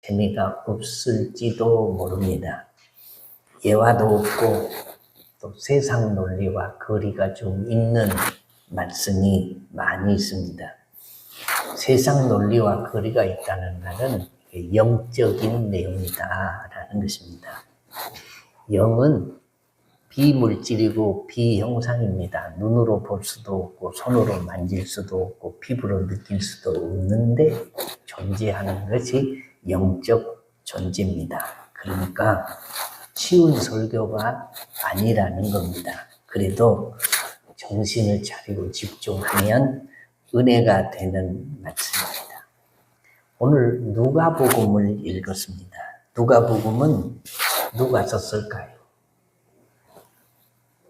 재미가 없을지도 모릅니다. 예화도 없고 또 세상 논리와 거리가 좀 있는 말씀이 많이 있습니다. 세상 논리와 거리가 있다는 말은 영적인 내용이다라는 것입니다. 영은 비물질이고 비형상입니다. 눈으로 볼 수도 없고 손으로 만질 수도 없고 피부로 느낄 수도 없는데 존재하는 것이 영적 존재입니다. 그러니까 쉬운 설교가 아니라는 겁니다. 그래도 정신을 차리고 집중하면 은혜가 되는 말씀입니다. 오늘 누가복음을 읽었습니다. 누가복음은 누가 썼을까요?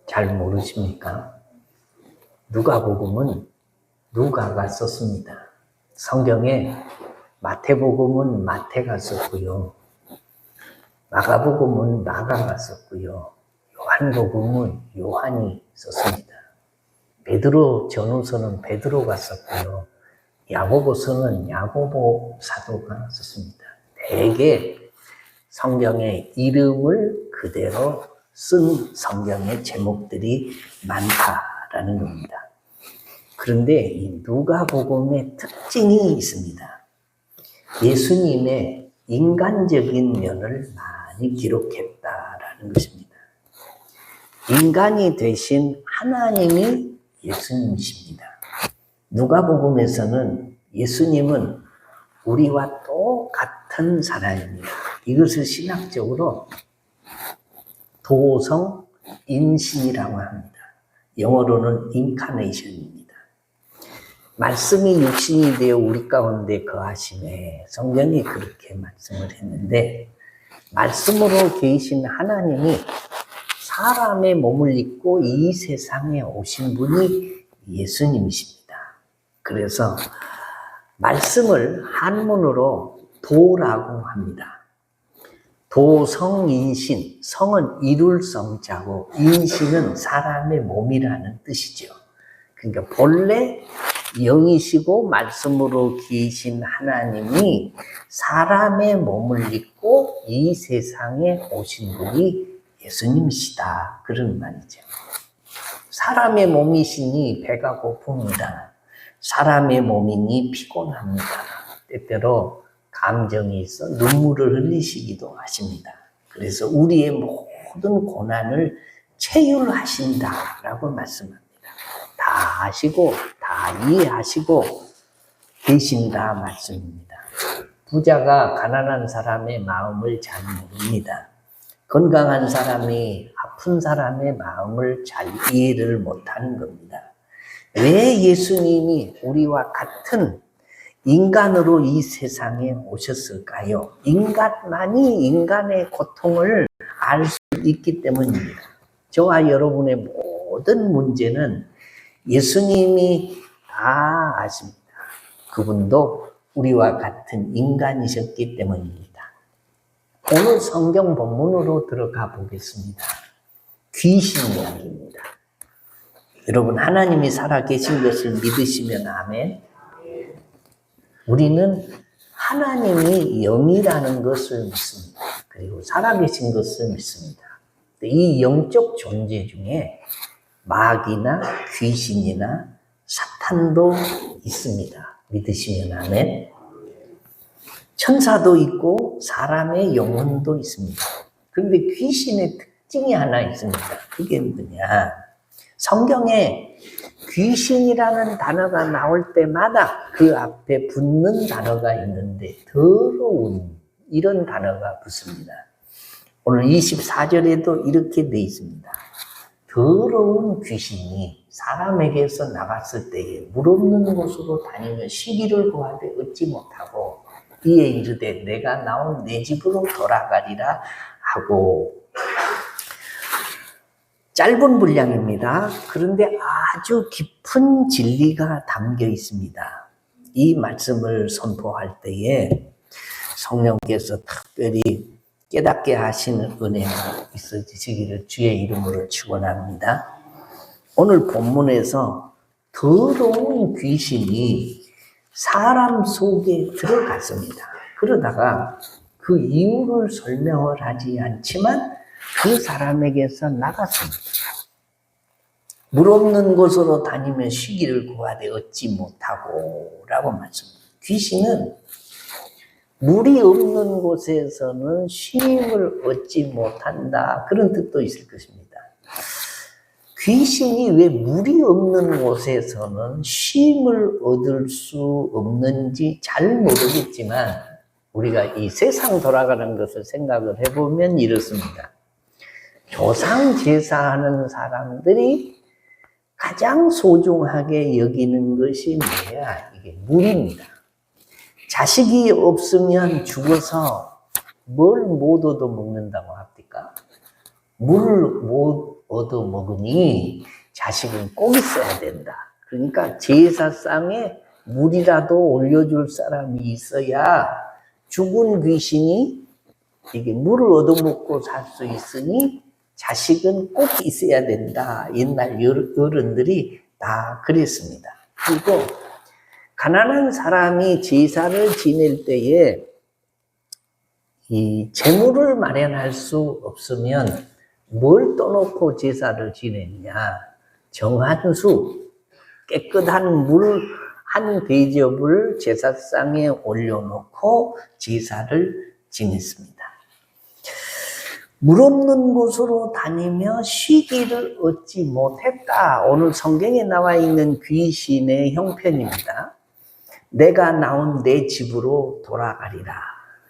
잘 모르십니까? 누가복음은 누가가 썼습니다. 성경에 마태복음은 마태가 썼고요. 마가복음은 마가가 썼고요. 요한복음은 요한이 썼습니다. 베드로 전후서는 베드로가 썼고요. 야고보서는 야고보 사도가 썼습니다. 대개 성경의 이름을 그대로 쓴 성경의 제목들이 많다라는 겁니다. 그런데 이 누가복음의 특징이 있습니다. 예수님의 인간적인 면을 많이 기록했다라는 것입니다. 인간이 되신 하나님이 예수님이십니다. 누가복음에서는 예수님은 우리와 똑같은 사람입니다. 이것을 신학적으로 도성 인신이라고 합니다. 영어로는 인카네이션입니다. 말씀이 육신이 되어 우리 가운데 거하시네. 성경이 그렇게 말씀을 했는데 말씀으로 계신 하나님이 사람의 몸을 입고 이 세상에 오신 분이 예수님이십니다. 그래서 말씀을 한문으로 도라고 합니다. 도성인신, 성은 이룰 성자고 인신은 사람의 몸이라는 뜻이죠. 그러니까 본래 영이시고 말씀으로 계신 하나님이 사람의 몸을 입고 이 세상에 오신 분이 예수님이시다. 그런 말이죠. 사람의 몸이시니 배가 고픕니다. 사람의 몸이니 피곤합니다. 때때로 감정이 있어 눈물을 흘리시기도 하십니다. 그래서 우리의 모든 고난을 체휼하신다라고 말씀합니다. 다 아시고 다 이해하시고 계신다 말씀입니다. 부자가 가난한 사람의 마음을 잘 모릅니다. 건강한 사람이 아픈 사람의 마음을 잘 이해를 못하는 겁니다. 왜 예수님이 우리와 같은 인간으로 이 세상에 오셨을까요? 인간만이 인간의 고통을 알 수 있기 때문입니다. 저와 여러분의 모든 문제는 예수님이 다 아십니다. 그분도 우리와 같은 인간이셨기 때문입니다. 오늘 성경 본문으로 들어가 보겠습니다. 귀신 이야기입니다. 여러분, 하나님이 살아계신 것을 믿으시면 아멘. 우리는 하나님이 영이라는 것을 믿습니다. 그리고 살아계신 것을 믿습니다. 이 영적 존재 중에 마귀나 귀신이나 사탄도 있습니다. 믿으시면 아멘. 천사도 있고 사람의 영혼도 있습니다. 그런데 귀신의 특징이 하나 있습니다. 그게 뭐냐? 성경에 귀신이라는 단어가 나올 때마다 그 앞에 붙는 단어가 있는데 더러운 이런 단어가 붙습니다. 오늘 24절에도 이렇게 돼 있습니다. 더러운 귀신이 사람에게서 나갔을 때에 물 없는 곳으로 다니며 시기를 구하되 얻지 못하고 이에 이르되 내가 나온 내 집으로 돌아가리라 하고. 짧은 분량입니다. 그런데 아주 깊은 진리가 담겨 있습니다. 이 말씀을 선포할 때에 성령께서 특별히 깨닫게 하시는 은혜가 있어지시기를 주의 이름으로 축원합니다. 오늘 본문에서 더러운 귀신이 사람 속에 들어갔습니다. 그러다가 그 이유를 설명을 하지 않지만 그 사람에게서 나갔습니다. 물 없는 곳으로 다니며 쉬기를 구하되 얻지 못하고 라고 말씀합니다. 귀신은 물이 없는 곳에서는 쉼을 얻지 못한다, 그런 뜻도 있을 것입니다. 귀신이 왜 물이 없는 곳에서는 쉼을 얻을 수 없는지 잘 모르겠지만 우리가 이 세상 돌아가는 것을 생각을 해보면 이렇습니다. 조상 제사하는 사람들이 가장 소중하게 여기는 것이 뭐야? 이게 물입니다. 자식이 없으면 죽어서 뭘 못 얻어 먹는다고 합니까? 물을 못 얻어 먹으니 자식은 꼭 있어야 된다. 그러니까 제사상에 물이라도 올려줄 사람이 있어야 죽은 귀신이 이게 물을 얻어먹고 살 수 있으니 자식은 꼭 있어야 된다. 옛날 어른들이 다 그랬습니다. 그리고 가난한 사람이 제사를 지낼 때에 이 재물을 마련할 수 없으면 뭘 떠놓고 제사를 지냈냐? 정한 수, 깨끗한 물 한 대접을 제사상에 올려놓고 제사를 지냈습니다. 물 없는 곳으로 다니며 쉬기를 얻지 못했다. 오늘 성경에 나와 있는 귀신의 형편입니다. 내가 나온 내 집으로 돌아가리라.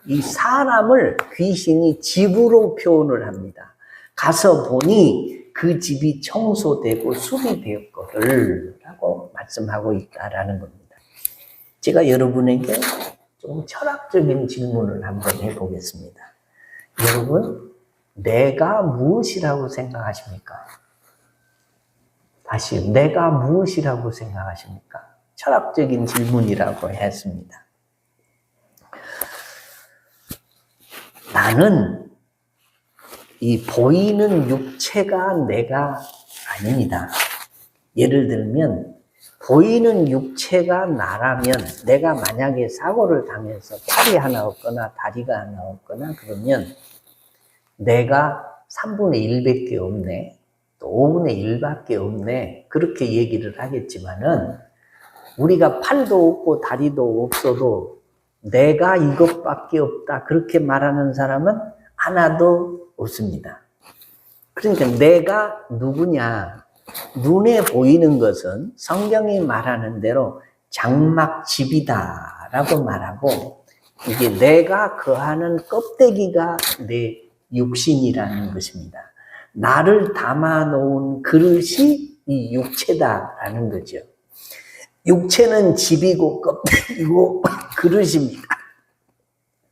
이 사람을 귀신이 집으로 표현을 합니다. 가서 보니 그 집이 청소되고 수리되었거늘 라고 말씀하고 있다라는 겁니다. 제가 여러분에게 좀 철학적인 질문을 한번 해보겠습니다. 여러분, 내가 무엇이라고 생각하십니까? 다시, 내가 무엇이라고 생각하십니까? 철학적인 질문이라고 했습니다. 나는 이 보이는 육체가 내가 아닙니다. 예를 들면 보이는 육체가 나라면 내가 만약에 사고를 당해서 팔이 하나 없거나 다리가 하나 없거나 그러면 내가 3분의 1밖에 없네, 또 5분의 1밖에 없네, 그렇게 얘기를 하겠지만은 우리가 팔도 없고 다리도 없어도 내가 이것밖에 없다 그렇게 말하는 사람은 하나도 없습니다. 그러니까 내가 누구냐? 눈에 보이는 것은 성경이 말하는 대로 장막집이다 라고 말하고, 이게 내가 거하는 껍데기가 내 육신이라는 것입니다. 나를 담아놓은 그릇이 이 육체다라는 거죠. 육체는 집이고 껍데기고 그릇입니다.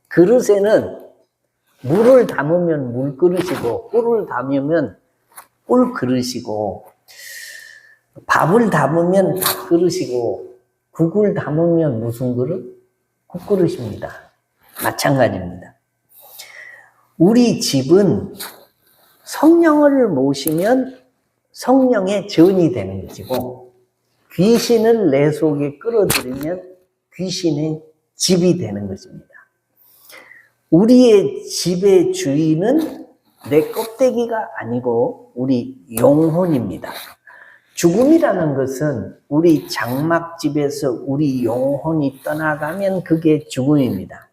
그릇에는 물을 담으면 물그릇이고 꿀을 담으면 꿀그릇이고 밥을 담으면 밥그릇이고 국을 담으면 무슨 그릇? 국그릇입니다. 마찬가지입니다. 우리 집은 성령을 모시면 성령의 전이 되는 것이고 귀신을 내 속에 끌어들이면 귀신의 집이 되는 것입니다. 우리의 집의 주인은 내 껍데기가 아니고 우리 영혼입니다. 죽음이라는 것은 우리 장막집에서 우리 영혼이 떠나가면 그게 죽음입니다.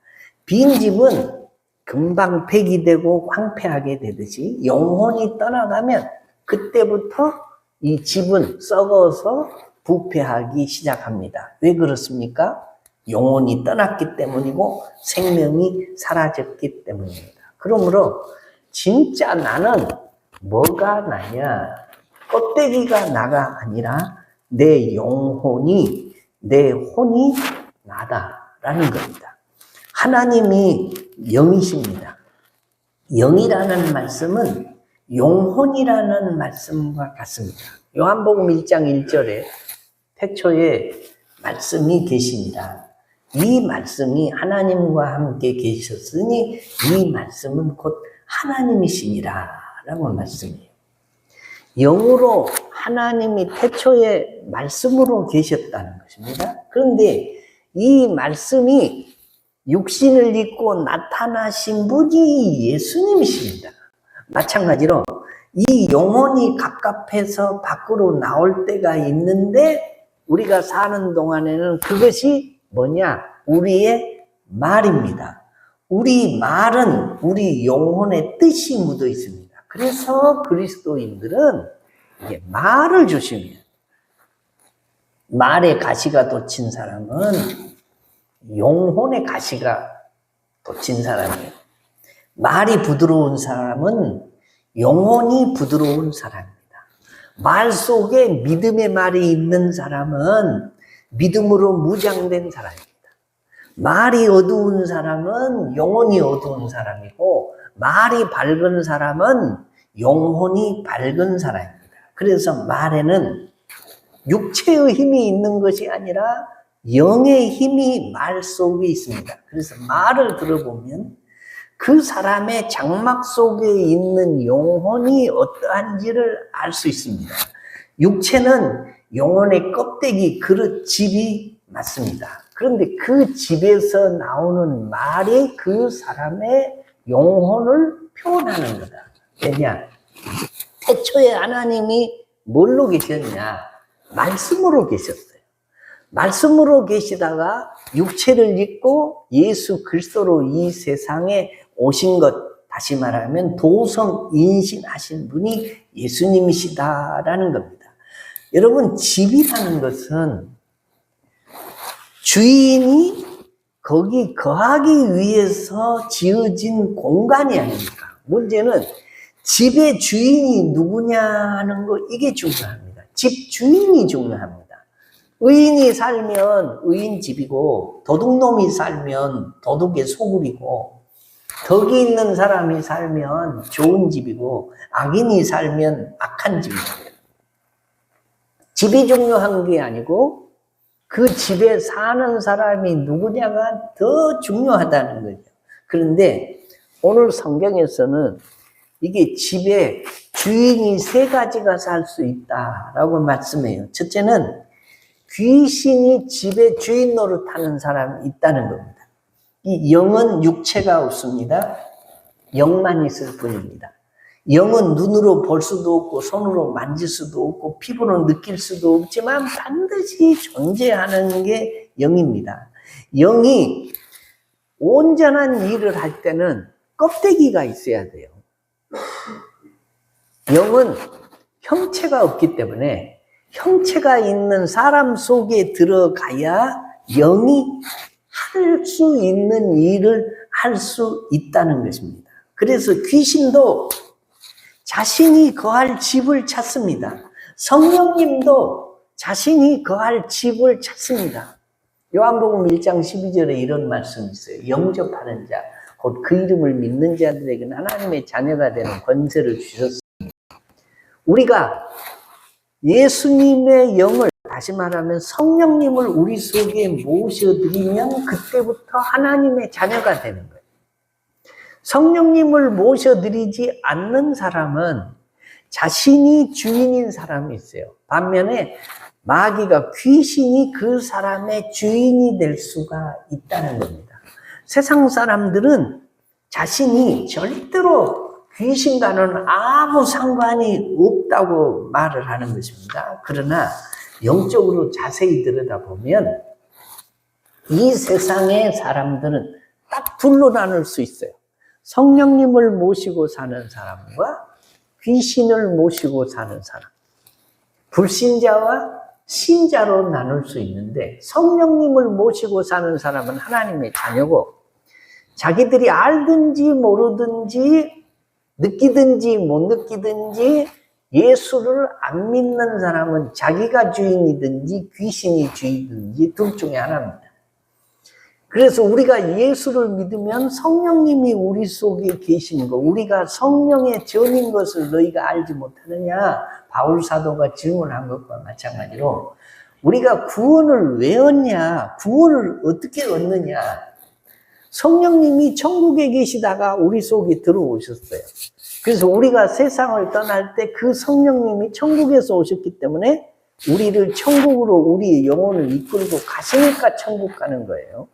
빈 집은 금방 폐기되고 황폐하게 되듯이 영혼이 떠나가면 그때부터 이 집은 썩어서 부패하기 시작합니다. 왜 그렇습니까? 영혼이 떠났기 때문이고 생명이 사라졌기 때문입니다. 그러므로 진짜 나는 뭐가 나냐? 껍데기가 나가 아니라 내 영혼이, 내 혼이 나다라는 겁니다. 하나님이 영이십니다. 영이라는 말씀은 영혼이라는 말씀과 같습니다. 요한복음 1장 1절에 태초에 말씀이 계시니라. 이 말씀이 하나님과 함께 계셨으니 이 말씀은 곧 하나님이시니라 라고 말씀이에요. 영으로 하나님이 태초에 말씀으로 계셨다는 것입니다. 그런데 이 말씀이 육신을 입고 나타나신 분이 예수님이십니다. 마찬가지로 이 영혼이 갑갑해서 밖으로 나올 때가 있는데 우리가 사는 동안에는 그것이 뭐냐? 우리의 말입니다. 우리 말은 우리 영혼의 뜻이 묻어 있습니다. 그래서 그리스도인들은 이게 말을 조심해요. 말에 가시가 돋친 사람은 영혼의 가시가 돋친 사람이에요. 말이 부드러운 사람은 영혼이 부드러운 사람입니다. 말 속에 믿음의 말이 있는 사람은 믿음으로 무장된 사람입니다. 말이 어두운 사람은 영혼이 어두운 사람이고, 말이 밝은 사람은 영혼이 밝은 사람입니다. 그래서 말에는 육체의 힘이 있는 것이 아니라 영의 힘이 말 속에 있습니다. 그래서 말을 들어보면 그 사람의 장막 속에 있는 영혼이 어떠한지를 알 수 있습니다. 육체는 영혼의 껍데기, 그릇, 집이 맞습니다. 그런데 그 집에서 나오는 말이 그 사람의 영혼을 표현하는 거다. 왜냐? 태초에 하나님이 뭘로 계셨냐? 말씀으로 계셨어요. 말씀으로 계시다가 육체를 입고 예수 그리스도로 이 세상에 오신 것, 다시 말하면 도성 인신하신 분이 예수님이시다라는 겁니다. 여러분, 집이라는 것은 주인이 거기 거하기 위해서 지어진 공간이 아닙니까? 문제는 집의 주인이 누구냐 하는 거, 이게 중요합니다. 집 주인이 중요합니다. 의인이 살면 의인 집이고, 도둑놈이 살면 도둑의 소굴이고, 덕이 있는 사람이 살면 좋은 집이고, 악인이 살면 악한 집입니다. 집이 중요한 게 아니고 그 집에 사는 사람이 누구냐가 더 중요하다는 거죠. 그런데 오늘 성경에서는 이게 집에 주인이 세 가지가 살 수 있다라고 말씀해요. 첫째는 귀신이 집에 주인 노릇하는 사람이 있다는 겁니다. 이 영은 육체가 없습니다. 영만 있을 뿐입니다. 영은 눈으로 볼 수도 없고 손으로 만질 수도 없고 피부로 느낄 수도 없지만 반드시 존재하는 게 영입니다. 영이 온전한 일을 할 때는 껍데기가 있어야 돼요. 영은 형체가 없기 때문에 형체가 있는 사람 속에 들어가야 영이 할 수 있는 일을 할 수 있다는 것입니다. 그래서 귀신도 자신이 거할 집을 찾습니다. 성령님도 자신이 거할 집을 찾습니다. 요한복음 1장 12절에 이런 말씀이 있어요. 영접하는 자, 곧 그 이름을 믿는 자들에게는 하나님의 자녀가 되는 권세를 주셨습니다. 우리가 예수님의 영을, 다시 말하면 성령님을 우리 속에 모셔드리면 그때부터 하나님의 자녀가 되는 거예요. 성령님을 모셔드리지 않는 사람은 자신이 주인인 사람이 있어요. 반면에 마귀가, 귀신이 그 사람의 주인이 될 수가 있다는 겁니다. 세상 사람들은 자신이 절대로 귀신과는 아무 상관이 없다고 말을 하는 것입니다. 그러나 영적으로 자세히 들여다보면 이 세상의 사람들은 딱 둘로 나눌 수 있어요. 성령님을 모시고 사는 사람과 귀신을 모시고 사는 사람. 불신자와 신자로 나눌 수 있는데, 성령님을 모시고 사는 사람은 하나님의 자녀고, 자기들이 알든지 모르든지 느끼든지 못 느끼든지 예수를 안 믿는 사람은 자기가 주인이든지 귀신이 주인이든지 둘 중에 하나입니다. 그래서 우리가 예수를 믿으면 성령님이 우리 속에 계시는 거, 우리가 성령의 전인 것을 너희가 알지 못하느냐, 바울 사도가 질문한 것과 마찬가지로 우리가 구원을 왜 얻냐, 구원을 어떻게 얻느냐. 성령님이 천국에 계시다가 우리 속에 들어오셨어요. 그래서 우리가 세상을 떠날 때 그 성령님이 천국에서 오셨기 때문에 우리를 천국으로, 우리의 영혼을 이끌고 가시니까 천국 가는 거예요.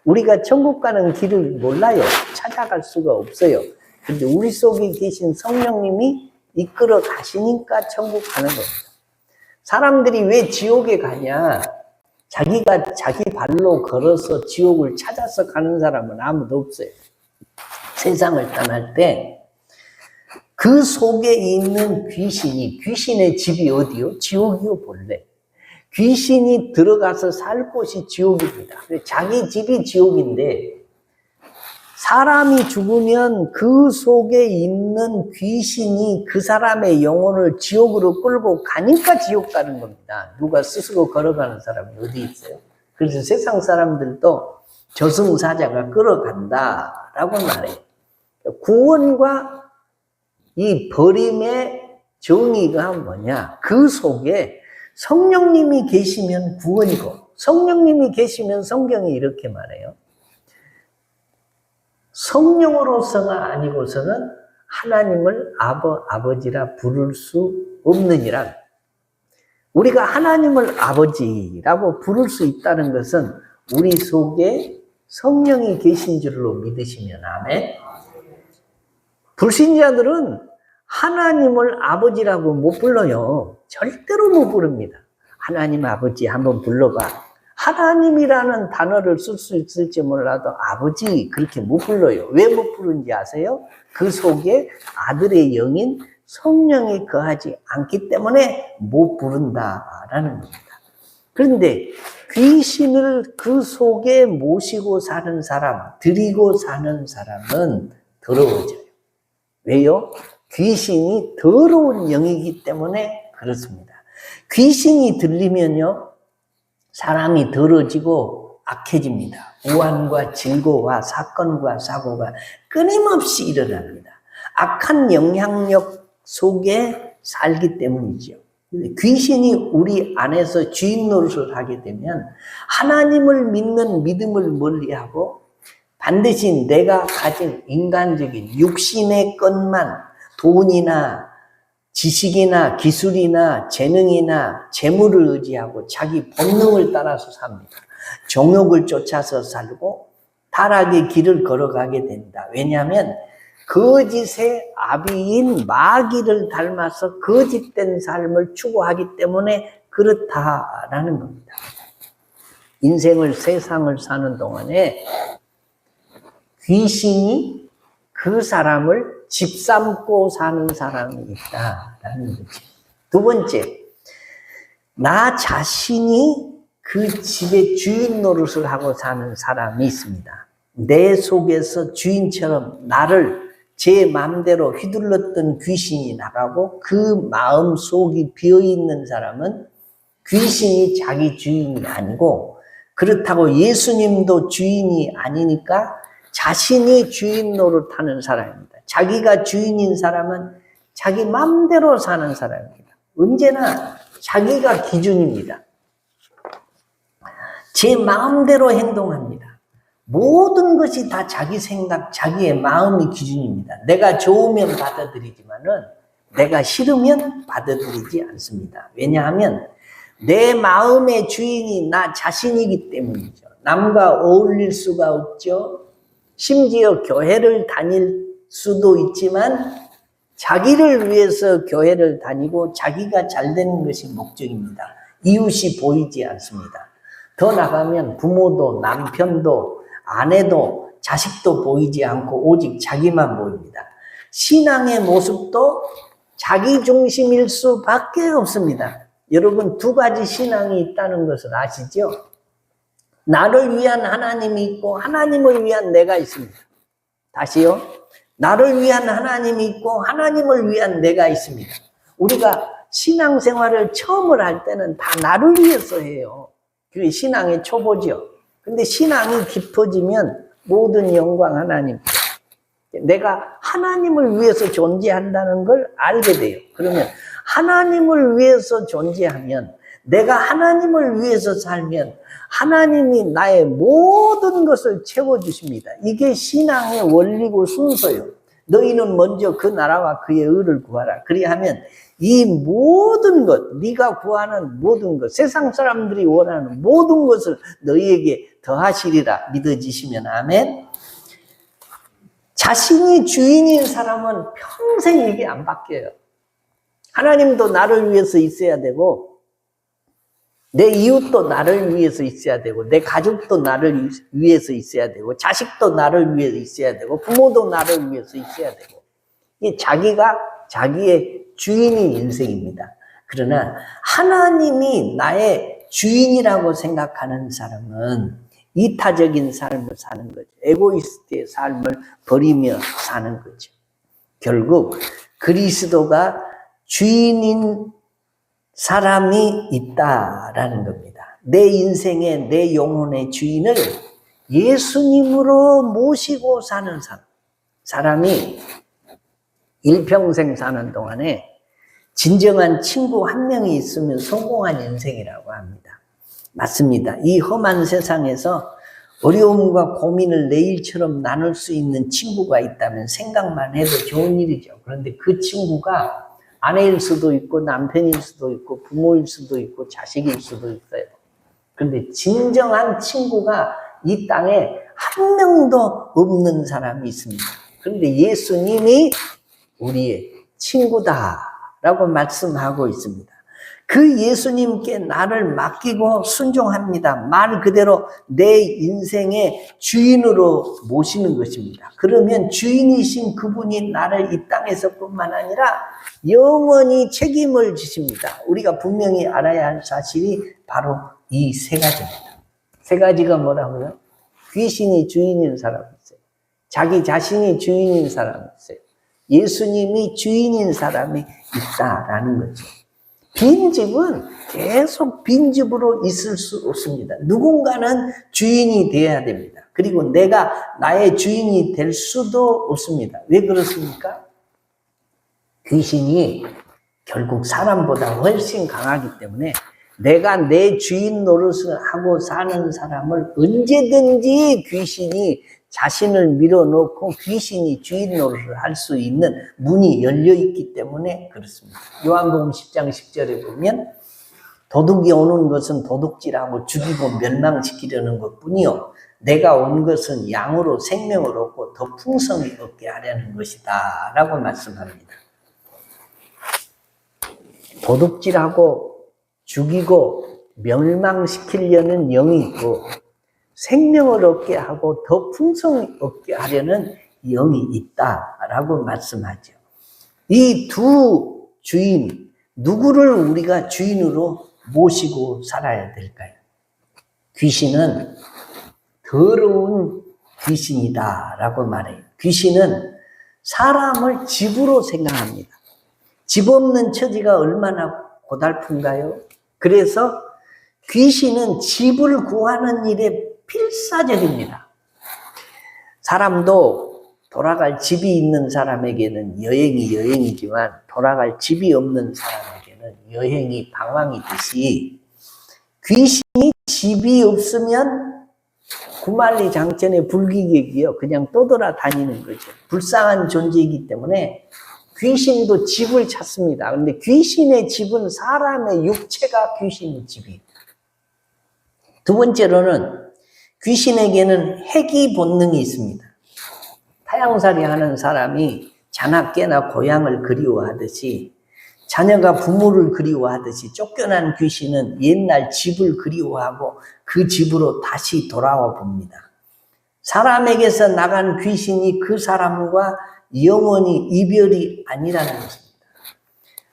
우리가 천국 가는 길을 몰라요. 찾아갈 수가 없어요. 근데 우리 속에 계신 성령님이 이끌어 가시니까 천국 가는 겁니다. 사람들이 왜 지옥에 가냐? 자기가 자기 발로 걸어서 지옥을 찾아서 가는 사람은 아무도 없어요. 세상을 떠날 때 그 속에 있는 귀신의 집이 어디요? 지옥이요, 본래. 귀신이 들어가서 살 곳이 지옥입니다. 자기 집이 지옥인데 사람이 죽으면 그 속에 있는 귀신이 그 사람의 영혼을 지옥으로 끌고 가니까 지옥 가는 겁니다. 누가 스스로 걸어가는 사람이 어디 있어요? 그래서 세상 사람들도 저승사자가 끌어간다라고 말해요. 구원과 이 버림의 정의가 뭐냐? 그 속에 성령님이 계시면 구원이고 성령님이 계시면 성경이 이렇게 말해요. 성령으로서가 아니고서는 하나님을 아버지라 부를 수 없느니라. 우리가 하나님을 아버지라고 부를 수 있다는 것은 우리 속에 성령이 계신 줄로 믿으시면 아멘. 불신자들은 하나님을 아버지라고 못 불러요. 절대로 못 부릅니다. 하나님 아버지 한번 불러봐. 하나님이라는 단어를 쓸 수 있을지 몰라도 아버지 그렇게 못 불러요. 왜 못 부르는지 아세요? 그 속에 아들의 영인 성령이 거하지 않기 때문에 못 부른다라는 겁니다. 그런데 귀신을 그 속에 모시고 사는 사람, 들이고 사는 사람은 더러워져요. 왜요? 귀신이 더러운 영이기 때문에 그렇습니다. 귀신이 들리면요, 사람이 더러지고 악해집니다. 우환과 질고와 사건과 사고가 끊임없이 일어납니다. 악한 영향력 속에 살기 때문이죠. 귀신이 우리 안에서 주인 노릇을 하게 되면 하나님을 믿는 믿음을 멀리하고 반드시 내가 가진 인간적인 육신의 것만, 돈이나 지식이나 기술이나 재능이나 재물을 의지하고 자기 본능을 따라서 삽니다. 정욕을 쫓아서 살고 타락의 길을 걸어가게 된다. 왜냐하면 거짓의 아비인 마귀를 닮아서 거짓된 삶을 추구하기 때문에 그렇다라는 겁니다. 인생을, 세상을 사는 동안에 귀신이 그 사람을 집삼고 사는 사람이 있다라는 거죠. 두 번째, 나 자신이 그 집의 주인 노릇을 하고 사는 사람이 있습니다. 내 속에서 주인처럼 나를 제 마음대로 휘둘렀던 귀신이 나가고 그 마음 속이 비어있는 사람은 귀신이 자기 주인이 아니고, 그렇다고 예수님도 주인이 아니니까 자신이 주인 노릇하는 사람입니다. 자기가 주인인 사람은 자기 마음대로 사는 사람입니다. 언제나 자기가 기준입니다. 제 마음대로 행동합니다. 모든 것이 다 자기 생각, 자기의 마음이 기준입니다. 내가 좋으면 받아들이지만은 내가 싫으면 받아들이지 않습니다. 왜냐하면 내 마음의 주인이 나 자신이기 때문이죠. 남과 어울릴 수가 없죠. 심지어 교회를 다닐 수도 있지만 자기를 위해서 교회를 다니고 자기가 잘 되는 것이 목적입니다. 이웃이 보이지 않습니다. 더 나가면 부모도 남편도 아내도 자식도 보이지 않고 오직 자기만 보입니다. 신앙의 모습도 자기 중심일 수밖에 없습니다. 여러분, 두 가지 신앙이 있다는 것을 아시죠? 나를 위한 하나님이 있고 하나님을 위한 내가 있습니다. 다시요. 나를 위한 하나님이 있고 하나님을 위한 내가 있습니다. 우리가 신앙생활을 처음을 할 때는 다 나를 위해서 해요. 그게 신앙의 초보죠. 근데 신앙이 깊어지면 모든 영광 하나님. 내가 하나님을 위해서 존재한다는 걸 알게 돼요. 그러면 하나님을 위해서 존재하면, 내가 하나님을 위해서 살면 하나님이 나의 모든 것을 채워주십니다. 이게 신앙의 원리고 순서요. 너희는 먼저 그 나라와 그의 의를 구하라. 그리하면 이 모든 것, 네가 구하는 모든 것, 세상 사람들이 원하는 모든 것을 너희에게 더하시리라 믿어지시면 아멘. 자신이 주인인 사람은 평생 이게 안 바뀌어요. 하나님도 나를 위해서 있어야 되고, 내 이웃도 나를 위해서 있어야 되고, 내 가족도 나를 위해서 있어야 되고, 자식도 나를 위해서 있어야 되고, 부모도 나를 위해서 있어야 되고, 이게 자기가 자기의 주인인 인생입니다. 그러나 하나님이 나의 주인이라고 생각하는 사람은 이타적인 삶을 사는 거죠. 에고이스트의 삶을 버리며 사는 거죠. 결국 그리스도가 주인인 사람이 있다라는 겁니다. 내 인생의, 내 영혼의 주인을 예수님으로 모시고 사는 사람이 일평생 사는 동안에 진정한 친구 한 명이 있으면 성공한 인생이라고 합니다. 맞습니다. 이 험한 세상에서 어려움과 고민을 내일처럼 나눌 수 있는 친구가 있다면 생각만 해도 좋은 일이죠. 그런데 그 친구가 아내일 수도 있고 남편일 수도 있고 부모일 수도 있고 자식일 수도 있어요. 그런데 진정한 친구가 이 땅에 한 명도 없는 사람이 있습니다. 그런데 예수님이 우리의 친구다라고 말씀하고 있습니다. 그 예수님께 나를 맡기고 순종합니다. 말 그대로 내 인생의 주인으로 모시는 것입니다. 그러면 주인이신 그분이 나를 이 땅에서뿐만 아니라 영원히 책임을 지십니다. 우리가 분명히 알아야 할 사실이 바로 이 세 가지입니다. 세 가지가 뭐라고요? 귀신이 주인인 사람이 있어요. 자기 자신이 주인인 사람이 있어요. 예수님이 주인인 사람이 있다라는 거죠. 빈집은 계속 빈집으로 있을 수 없습니다. 누군가는 주인이 되어야 됩니다. 그리고 내가 나의 주인이 될 수도 없습니다. 왜 그렇습니까? 귀신이 결국 사람보다 훨씬 강하기 때문에 내가 내 주인 노릇을 하고 사는 사람을 언제든지 귀신이 자신을 밀어넣고 귀신이 주인 노릇을 할 수 있는 문이 열려있기 때문에 그렇습니다. 요한복음 10장 10절에 보면 도둑이 오는 것은 도둑질하고 죽이고 멸망시키려는 것뿐이요 내가 온 것은 양으로 생명을 얻고 더 풍성히 얻게 하려는 것이다 라고 말씀합니다. 도둑질하고 죽이고 멸망시키려는 영이 있고 생명을 얻게 하고 더 풍성히 얻게 하려는 영이 있다라고 말씀하죠. 이 두 주인, 누구를 우리가 주인으로 모시고 살아야 될까요? 귀신은 더러운 귀신이다라고 말해요. 귀신은 사람을 집으로 생각합니다. 집 없는 처지가 얼마나 고달픈가요? 그래서 귀신은 집을 구하는 일에 필사적입니다. 사람도 돌아갈 집이 있는 사람에게는 여행이 여행이지만 돌아갈 집이 없는 사람에게는 여행이 방황이듯이 귀신이 집이 없으면 구만리장천의 불기객이요 그냥 떠돌아다니는 거죠. 불쌍한 존재이기 때문에 귀신도 집을 찾습니다. 그런데 귀신의 집은 사람의 육체가 귀신의 집이에요. 두 번째로는 귀신에게는 회귀 본능이 있습니다. 타향살이 하는 사람이 자나 깨나 고향을 그리워하듯이 자녀가 부모를 그리워하듯이 쫓겨난 귀신은 옛날 집을 그리워하고 그 집으로 다시 돌아와 봅니다. 사람에게서 나간 귀신이 그 사람과 영원히 이별이 아니라는 것입니다.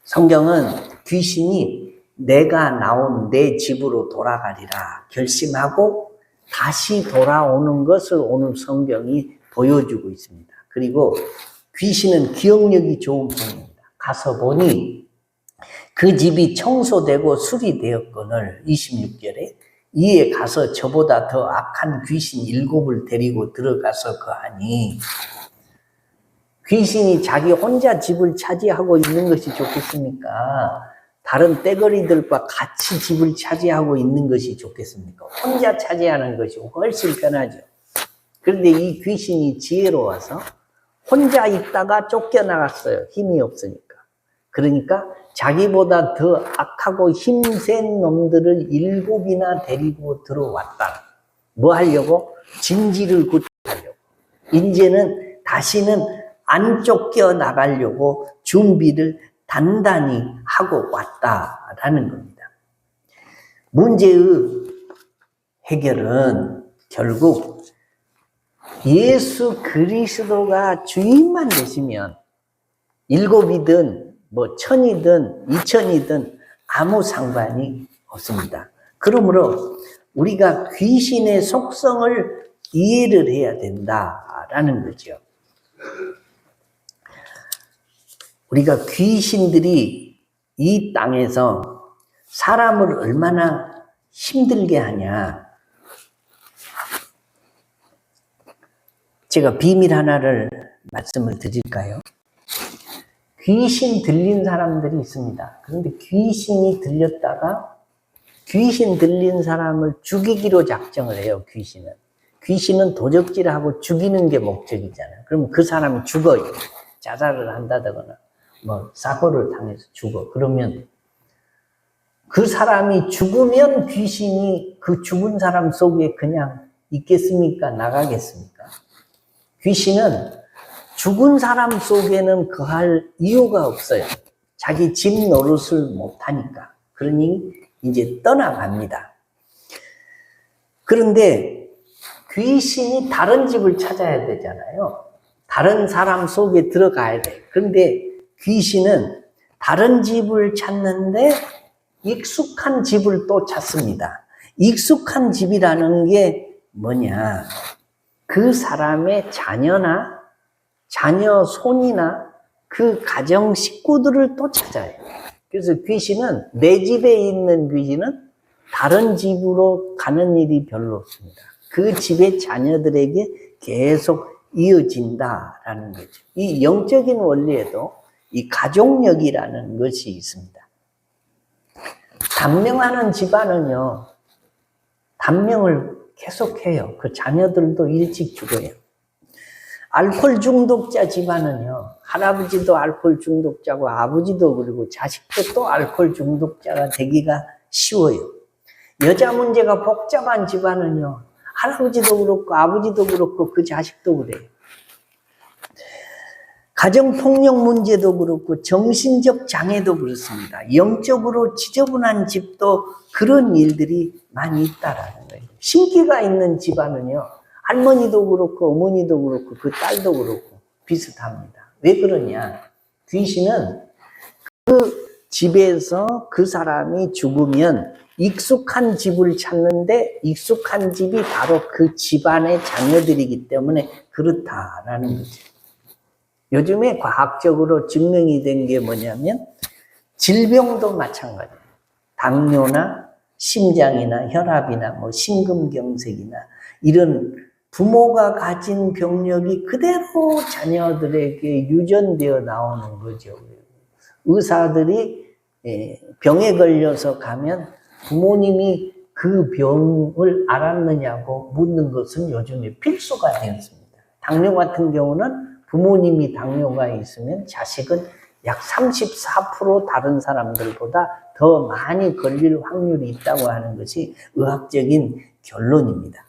성경은 귀신이 내가 나온 내 집으로 돌아가리라 결심하고 다시 돌아오는 것을 오늘 성경이 보여주고 있습니다. 그리고 귀신은 기억력이 좋은 편입니다. 가서 보니 그 집이 청소되고 수리되었거늘 26절에 이에 가서 저보다 더 악한 귀신 7을 데리고 들어가서 거하니 귀신이 자기 혼자 집을 차지하고 있는 것이 좋겠습니까? 다른 떼거리들과 같이 집을 차지하고 있는 것이 좋겠습니까? 혼자 차지하는 것이 훨씬 편하죠. 그런데 이 귀신이 지혜로워서 혼자 있다가 쫓겨나갔어요. 힘이 없으니까. 그러니까 자기보다 더 악하고 힘센 놈들을 7이나 데리고 들어왔다. 뭐 하려고? 진지를 구축하려고. 이제는 다시는 안 쫓겨 나가려고 준비를 단단히 하고 왔다라는 겁니다. 문제의 해결은 결국 예수 그리스도가 주인만 되시면 7이든 뭐 1000이든 2000이든 아무 상관이 없습니다. 그러므로 우리가 귀신의 속성을 이해를 해야 된다라는 거죠. 우리가 귀신들이 이 땅에서 사람을 얼마나 힘들게 하냐. 제가 비밀 하나를 말씀을 드릴까요? 귀신 들린 사람들이 있습니다. 그런데 귀신이 들렸다가 귀신 들린 사람을 죽이기로 작정을 해요, 귀신은. 귀신은 도적질하고 죽이는 게 목적이잖아요. 그럼 그 사람이 죽어요. 자살을 한다거나 뭐 사고를 당해서 죽어. 그러면 그 사람이 죽으면 귀신이 그 죽은 사람 속에 그냥 있겠습니까? 나가겠습니까? 귀신은 죽은 사람 속에는 거할 이유가 없어요. 자기 집 노릇을 못하니까. 그러니 이제 떠나갑니다. 그런데 귀신이 다른 집을 찾아야 되잖아요. 다른 사람 속에 들어가야 돼. 그런데 귀신은 다른 집을 찾는데 익숙한 집을 또 찾습니다. 익숙한 집이라는 게 뭐냐? 그 사람의 자녀나 자녀 손이나 그 가정 식구들을 또 찾아요. 그래서 귀신은 내 집에 있는 귀신은 다른 집으로 가는 일이 별로 없습니다. 그 집의 자녀들에게 계속 이어진다라는 거죠. 이 영적인 원리에도 이 가족력이라는 것이 있습니다. 단명하는 집안은요, 단명을 계속해요. 그 자녀들도 일찍 죽어요. 알코올 중독자 집안은요, 할아버지도 알코올 중독자고 아버지도 그리고 자식도 또 알코올 중독자가 되기가 쉬워요. 여자 문제가 복잡한 집안은요, 할아버지도 그렇고 아버지도 그렇고 그 자식도 그래요. 가정폭력 문제도 그렇고 정신적 장애도 그렇습니다. 영적으로 지저분한 집도 그런 일들이 많이 있다라는 거예요. 신기가 있는 집안은요, 할머니도 그렇고 어머니도 그렇고 그 딸도 그렇고 비슷합니다. 왜 그러냐? 귀신은 그 집에서 그 사람이 죽으면 익숙한 집을 찾는데 익숙한 집이 바로 그 집안의 자녀들이기 때문에 그렇다라는 거죠. 요즘에 과학적으로 증명이 된 게 뭐냐면 질병도 마찬가지예요. 당뇨나 심장이나 혈압이나 뭐 심근경색이나 이런 부모가 가진 병력이 그대로 자녀들에게 유전되어 나오는 거죠. 의사들이 병에 걸려서 가면 부모님이 그 병을 알았느냐고 묻는 것은 요즘에 필수가 되었습니다. 당뇨 같은 경우는 부모님이 당뇨가 있으면 자식은 약 34% 다른 사람들보다 더 많이 걸릴 확률이 있다고 하는 것이 의학적인 결론입니다.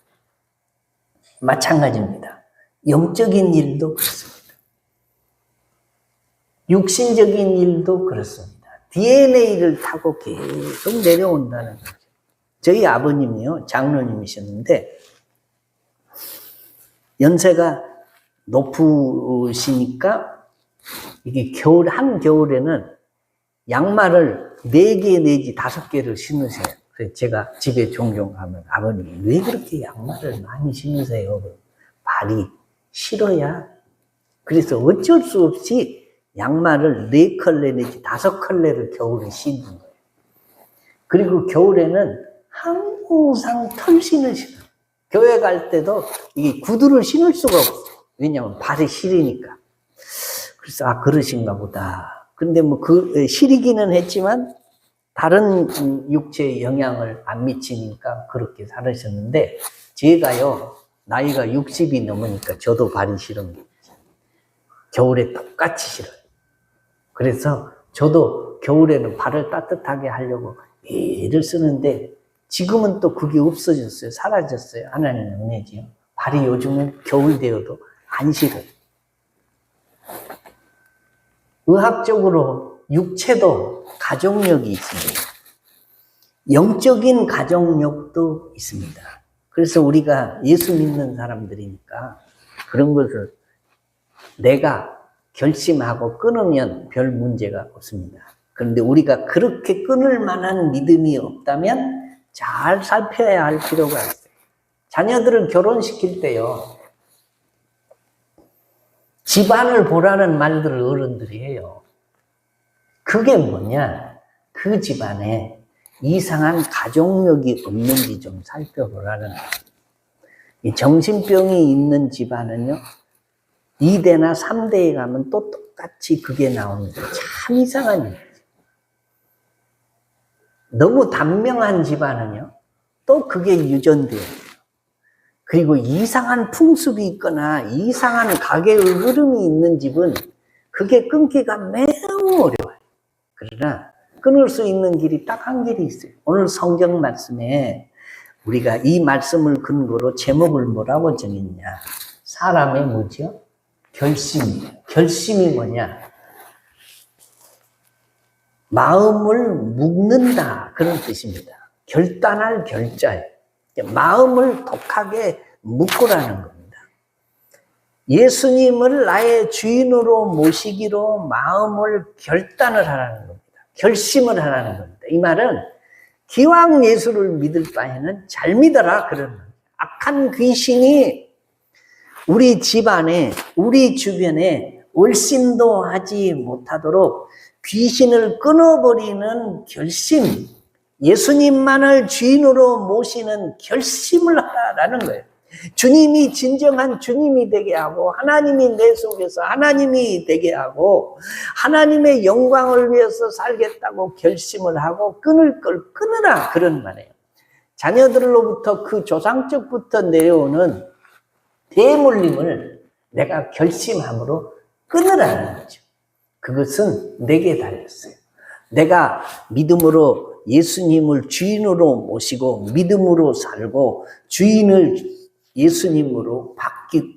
마찬가지입니다. 영적인 일도 그렇습니다. 육신적인 일도 그렇습니다. DNA를 타고 계속 내려온다는 거죠. 저희 아버님이요, 장로님이셨는데 연세가 높으시니까 이게 한겨울에는 양말을 4개 내지 5개를 신으세요. 그래서 제가 집에 종종 가면 아버님이 왜 그렇게 양말을 많이 신으세요? 발이 싫어야. 그래서 어쩔 수 없이 양말을 4컬레 내지 5컬레를 겨울에 신는 거예요. 그리고 겨울에는 항상 털신을 신어요. 교회 갈 때도 이게 구두를 신을 수가 없어요. 왜냐하면 발이 시리니까. 그래서 그러신가 보다. 근데 뭐 시리기는 했지만 다른 육체에 영향을 안 미치니까 그렇게 살으셨는데 제가요 나이가 60이 넘으니까 저도 발이 시린 게 겨울에 똑같이 싫어요. 그래서 저도 겨울에는 발을 따뜻하게 하려고 애를 쓰는데 지금은 또 그게 없어졌어요. 사라졌어요. 하나님의 은혜지요. 발이 요즘은 겨울 되어도 안 시려요. 의학적으로 육체도 가족력이 있습니다. 영적인 가족력도 있습니다. 그래서 우리가 예수 믿는 사람들이니까 그런 것을 내가 결심하고 끊으면 별 문제가 없습니다. 그런데 우리가 그렇게 끊을 만한 믿음이 없다면 잘 살펴야 할 필요가 있어요. 자녀들을 결혼시킬 때요, 집안을 보라는 말들을 어른들이 해요. 그게 뭐냐? 그 집안에 이상한 가족력이 없는지 좀 살펴보라는 거예요. 이 정신병이 있는 집안은요, 2대나 3대에 가면 또 똑같이 그게 나옵니다. 참 이상한 일이죠. 너무 단명한 집안은요, 또 그게 유전돼요. 그리고 이상한 풍습이 있거나 이상한 가계의 흐름이 있는 집은 그게 끊기가 매우 어려워요. 그러나 끊을 수 있는 길이 딱 한 길이 있어요. 오늘 성경 말씀에 우리가 이 말씀을 근거로 제목을 뭐라고 정했냐? 사람의 뭐죠? 결심이에요. 결심이 뭐냐? 마음을 묶는다, 그런 뜻입니다. 결단할 결자예요. 마음을 독하게 묶으라는 겁니다. 예수님을 나의 주인으로 모시기로 마음을 결단을 하라는 겁니다. 결심을 하라는 겁니다. 이 말은 기왕 예수를 믿을 바에는 잘 믿어라, 그런 겁니다. 악한 귀신이 우리 집안에, 우리 주변에 얼씬도 하지 못하도록 귀신을 끊어버리는 결심, 예수님만을 주인으로 모시는 결심을 하라는 거예요. 주님이 진정한 주님이 되게 하고, 하나님이 내 속에서 하나님이 되게 하고, 하나님의 영광을 위해서 살겠다고 결심을 하고, 끊을 걸 끊으라, 그런 말이에요. 자녀들로부터 그 조상적부터 내려오는 대물림을 내가 결심함으로 끊으라는 거죠. 그것은 내게 달렸어요. 내가 믿음으로 예수님을 주인으로 모시고 믿음으로 살고 주인을 예수님으로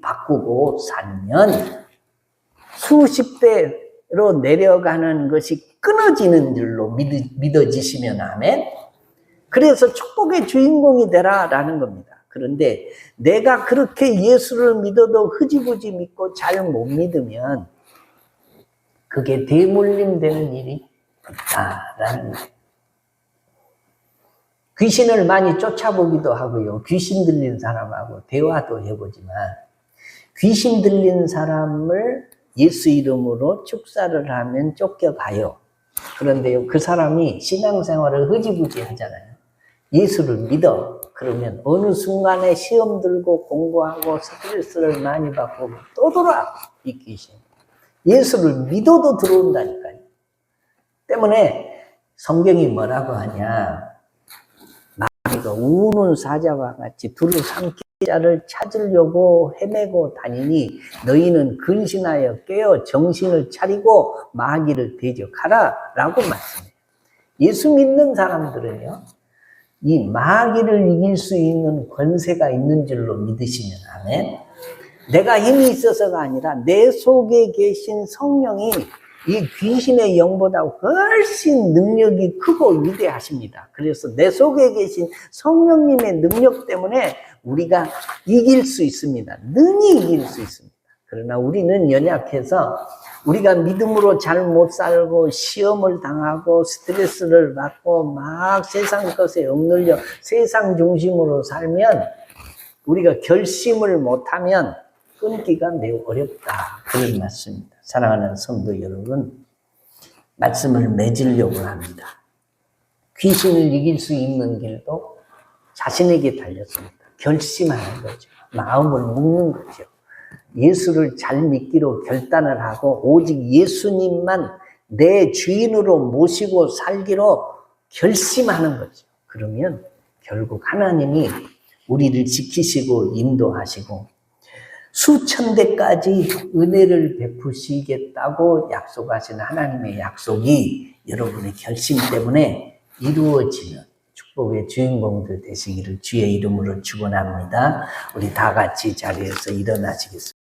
바꾸고 살면 수십 대로 내려가는 것이 끊어지는 줄로 믿어지시면 아멘. 그래서 축복의 주인공이 되라라는 겁니다. 그런데 내가 그렇게 예수를 믿어도 흐지부지 믿고 잘 못 믿으면 그게 대물림 되는 일이 없다라는 거예요. 귀신을 많이 쫓아보기도 하고요. 귀신 들린 사람하고 대화도 해보지만 귀신 들린 사람을 예수 이름으로 축사를 하면 쫓겨가요. 그런데요, 그 사람이 신앙생활을 흐지부지 하잖아요. 예수를 믿어. 그러면 어느 순간에 시험 들고 공부하고 스트레스를 많이 받고 또 돌아, 이 귀신. 예수를 믿어도 들어온다니까요. 때문에 성경이 뭐라고 하냐. 마귀가 우는 사자와 같이 두루 삼킬 자를 찾으려고 헤매고 다니니 너희는 근신하여 깨어 정신을 차리고 마귀를 대적하라 라고 말씀해요. 예수 믿는 사람들은요, 이 마귀를 이길 수 있는 권세가 있는 줄로 믿으시면 아멘. 내가 힘이 있어서가 아니라 내 속에 계신 성령이 이 귀신의 영보다 훨씬 능력이 크고 위대하십니다. 그래서 내 속에 계신 성령님의 능력 때문에 우리가 이길 수 있습니다. 능히 이길 수 있습니다. 그러나 우리는 연약해서 우리가 믿음으로 잘 못 살고 시험을 당하고 스트레스를 받고 막 세상 것에 억눌려 세상 중심으로 살면 우리가 결심을 못하면 끊기가 매우 어렵다, 그런 말씀입니다. 사랑하는 성도 여러분, 말씀을 맺으려고 합니다. 귀신을 이길 수 있는 길도 자신에게 달렸습니다. 결심하는 거죠. 마음을 묶는 거죠. 예수를 잘 믿기로 결단을 하고 오직 예수님만 내 주인으로 모시고 살기로 결심하는 거죠. 그러면 결국 하나님이 우리를 지키시고 인도하시고 수천 대까지 은혜를 베푸시겠다고 약속하신 하나님의 약속이 여러분의 결심 때문에 이루어지는 축복의 주인공들 되시기를 주의 이름으로 축원합니다. 우리 다 같이 자리에서 일어나시겠습니다.